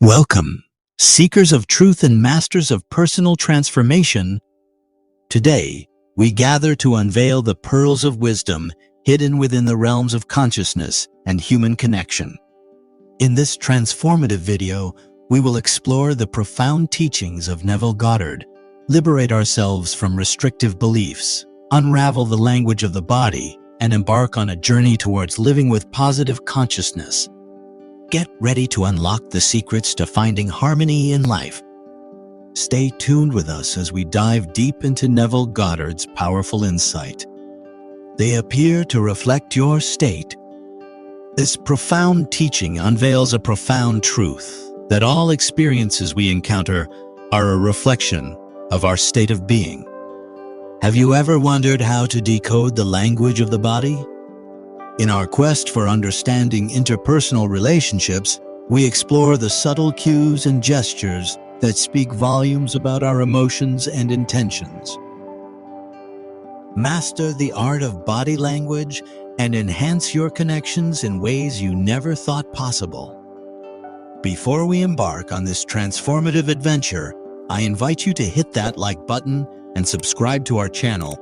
Welcome, seekers of truth and masters of personal transformation. Today, we gather to unveil the pearls of wisdom hidden within the realms of consciousness and human connection. In this transformative video, we will explore the profound teachings of Neville Goddard, liberate ourselves from restrictive beliefs, unravel the language of the body, and embark on a journey towards living with positive consciousness. Get ready to unlock the secrets to finding harmony in life. Stay tuned with us as we dive deep into Neville Goddard's powerful insight. They appear to reflect your state. This profound teaching unveils a profound truth that all experiences we encounter are a reflection of our state of being. Have you ever wondered how to decode the language of the body? In our quest for understanding interpersonal relationships, we explore the subtle cues and gestures that speak volumes about our emotions and intentions. Master the art of body language and enhance your connections in ways you never thought possible. Before we embark on this transformative adventure, I invite you to hit that like button and subscribe to our channel.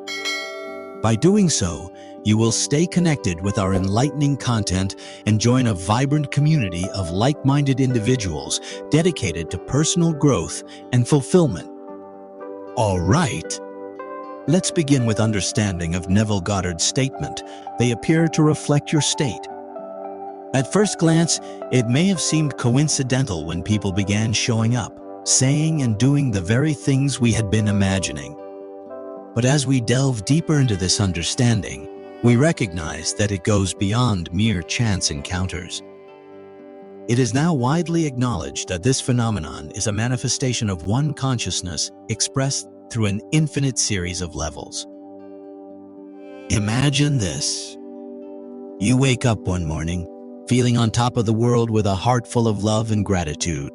By doing so, you will stay connected with our enlightening content and join a vibrant community of like-minded individuals dedicated to personal growth and fulfillment. All right, let's begin with understanding of Neville Goddard's statement. They appear to reflect your state. At first glance, it may have seemed coincidental when people began showing up, saying and doing the very things we had been imagining. But as we delve deeper into this understanding, we recognize that it goes beyond mere chance encounters. It is now widely acknowledged that this phenomenon is a manifestation of one consciousness expressed through an infinite series of levels. Imagine this. You wake up one morning, feeling on top of the world with a heart full of love and gratitude.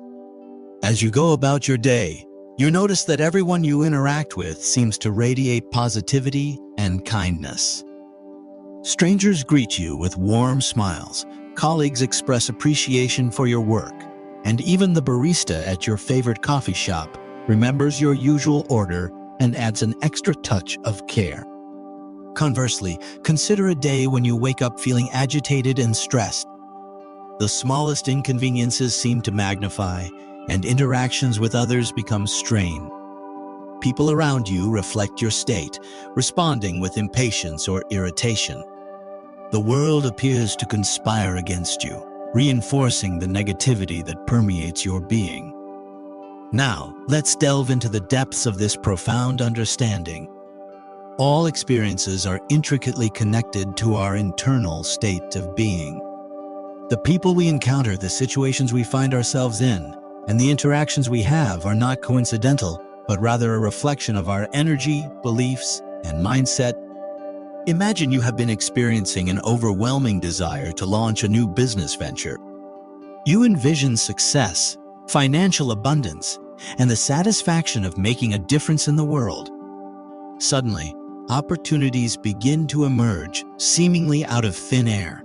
As you go about your day, you notice that everyone you interact with seems to radiate positivity and kindness. Strangers greet you with warm smiles, colleagues express appreciation for your work, and even the barista at your favorite coffee shop remembers your usual order and adds an extra touch of care. Conversely, consider a day when you wake up feeling agitated and stressed. The smallest inconveniences seem to magnify, and interactions with others become strained. People around you reflect your state, responding with impatience or irritation. The world appears to conspire against you, reinforcing the negativity that permeates your being. Now, let's delve into the depths of this profound understanding. All experiences are intricately connected to our internal state of being. The people we encounter, the situations we find ourselves in, and the interactions we have are not coincidental, but rather a reflection of our energy, beliefs, and mindset. Imagine you have been experiencing an overwhelming desire to launch a new business venture. You envision success, financial abundance, and the satisfaction of making a difference in the world. Suddenly, opportunities begin to emerge, seemingly out of thin air.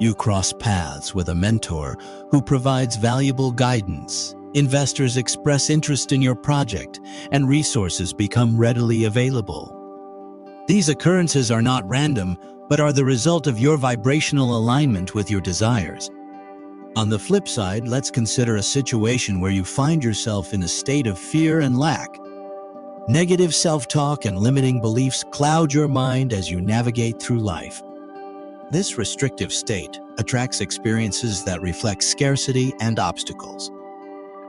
You cross paths with a mentor who provides valuable guidance. Investors express interest in your project, and resources become readily available. These occurrences are not random, but are the result of your vibrational alignment with your desires. On the flip side, let's consider a situation where you find yourself in a state of fear and lack. Negative self-talk and limiting beliefs cloud your mind as you navigate through life. This restrictive state attracts experiences that reflect scarcity and obstacles.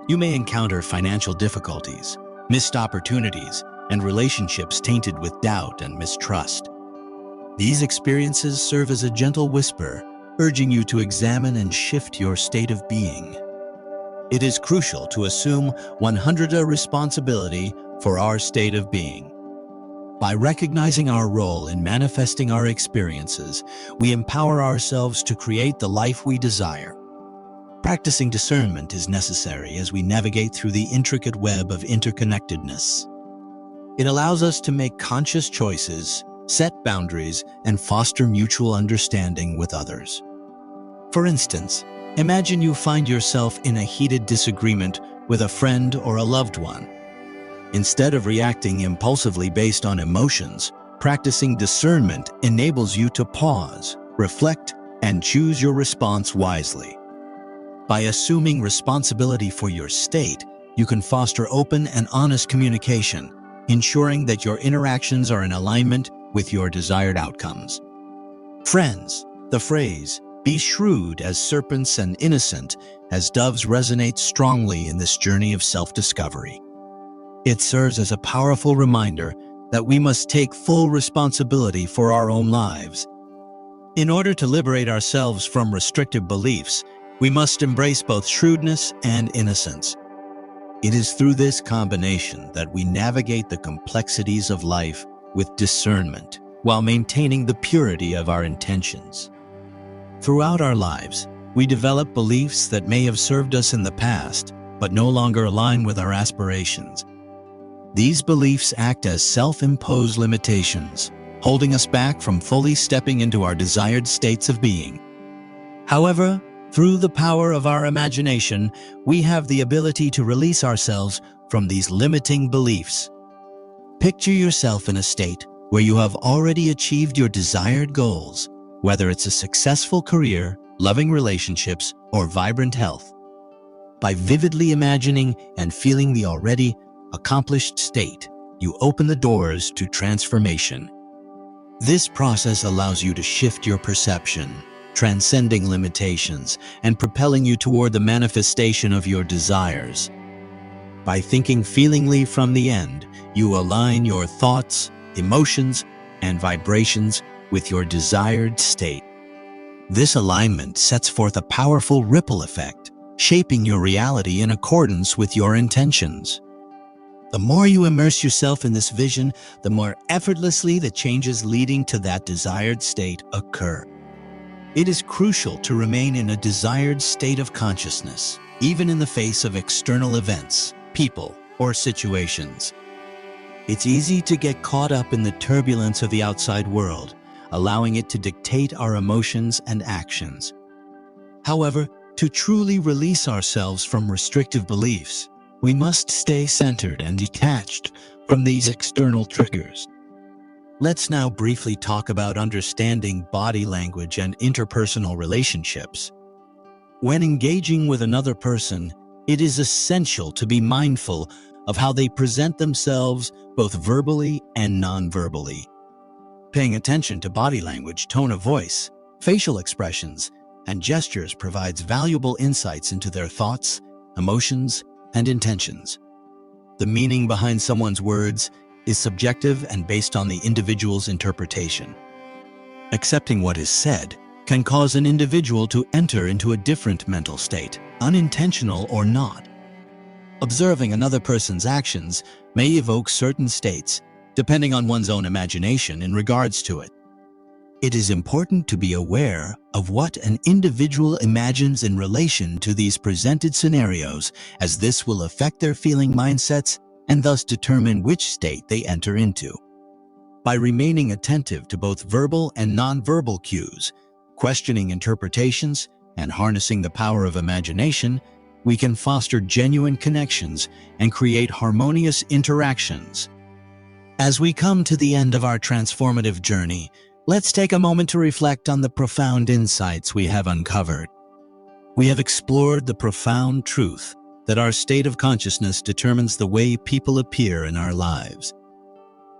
You may encounter financial difficulties, missed opportunities, and relationships tainted with doubt and mistrust. These experiences serve as a gentle whisper, urging you to examine and shift your state of being. It is crucial to assume 100% responsibility for our state of being. By recognizing our role in manifesting our experiences, we empower ourselves to create the life we desire. Practicing discernment is necessary as we navigate through the intricate web of interconnectedness. It allows us to make conscious choices, set boundaries, and foster mutual understanding with others. For instance, Imagine you find yourself in a heated disagreement with a friend or a loved one. Instead of reacting impulsively based on emotions, practicing discernment enables you to pause, reflect, and choose your response wisely. By assuming responsibility for your state, you can foster open and honest communication, ensuring that your interactions are in alignment with your desired outcomes. Friends, the phrase, "Be shrewd as serpents and innocent as doves" resonates strongly in this journey of self-discovery. It serves as a powerful reminder that we must take full responsibility for our own lives. In order to liberate ourselves from restrictive beliefs, we must embrace both shrewdness and innocence. It is through this combination that we navigate the complexities of life with discernment, while maintaining the purity of our intentions. Throughout our lives, we develop beliefs that may have served us in the past, but no longer align with our aspirations. These beliefs act as self-imposed limitations, holding us back from fully stepping into our desired states of being. However, through the power of our imagination, we have the ability to release ourselves from these limiting beliefs. Picture yourself in a state where you have already achieved your desired goals, whether it's a successful career, loving relationships, or vibrant health. By vividly imagining and feeling the already accomplished state, you open the doors to transformation. This process allows you to shift your perception, transcending limitations and propelling you toward the manifestation of your desires. By thinking feelingly from the end, you align your thoughts, emotions, and vibrations with your desired state. This alignment sets forth a powerful ripple effect, shaping your reality in accordance with your intentions. The more you immerse yourself in this vision, the more effortlessly the changes leading to that desired state occur. It is crucial to remain in a desired state of consciousness, even in the face of external events, people, or situations. It's easy to get caught up in the turbulence of the outside world, allowing it to dictate our emotions and actions. However, to truly release ourselves from restrictive beliefs, we must stay centered and detached from these external triggers. Let's now briefly talk about understanding body language and interpersonal relationships. When engaging with another person, it is essential to be mindful of how they present themselves both verbally and non-verbally. Paying attention to body language, tone of voice, facial expressions, and gestures provides valuable insights into their thoughts, emotions, and intentions. The meaning behind someone's words is subjective and based on the individual's interpretation. Accepting what is said can cause an individual to enter into a different mental state, unintentional or not. Observing another person's actions may evoke certain states, depending on one's own imagination in regards to it. It is important to be aware of what an individual imagines in relation to these presented scenarios, as this will affect their feeling mindsets and thus determine which state they enter into. By remaining attentive to both verbal and nonverbal cues, questioning interpretations, and harnessing the power of imagination, we can foster genuine connections and create harmonious interactions. As we come to the end of our transformative journey, let's take a moment to reflect on the profound insights we have uncovered. We have explored the profound truth that our state of consciousness determines the way people appear in our lives.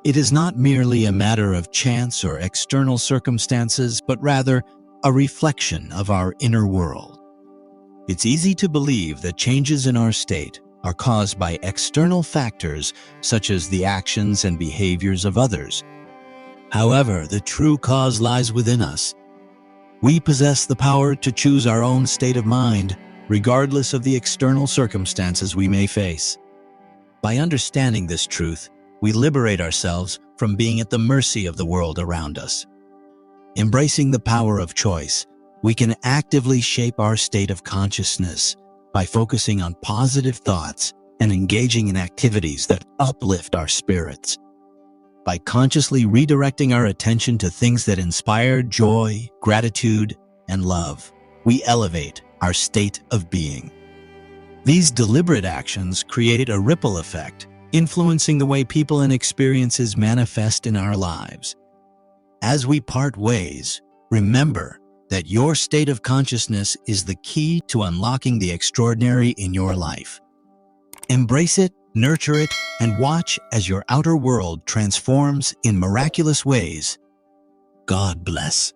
It is not merely a matter of chance or external circumstances, but rather a reflection of our inner world. It's easy to believe that changes in our state are caused by external factors such as the actions and behaviors of others. However, the true cause lies within us. We possess the power to choose our own state of mind, regardless of the external circumstances we may face. By understanding this truth, we liberate ourselves from being at the mercy of the world around us. Embracing the power of choice, we can actively shape our state of consciousness by focusing on positive thoughts and engaging in activities that uplift our spirits. By consciously redirecting our attention to things that inspire joy, gratitude, and love, we elevate our state of being. These deliberate actions create a ripple effect, influencing the way people and experiences manifest in our lives. As we part ways, remember that your state of consciousness is the key to unlocking the extraordinary in your life. Embrace it, nurture it, and watch as your outer world transforms in miraculous ways. God bless.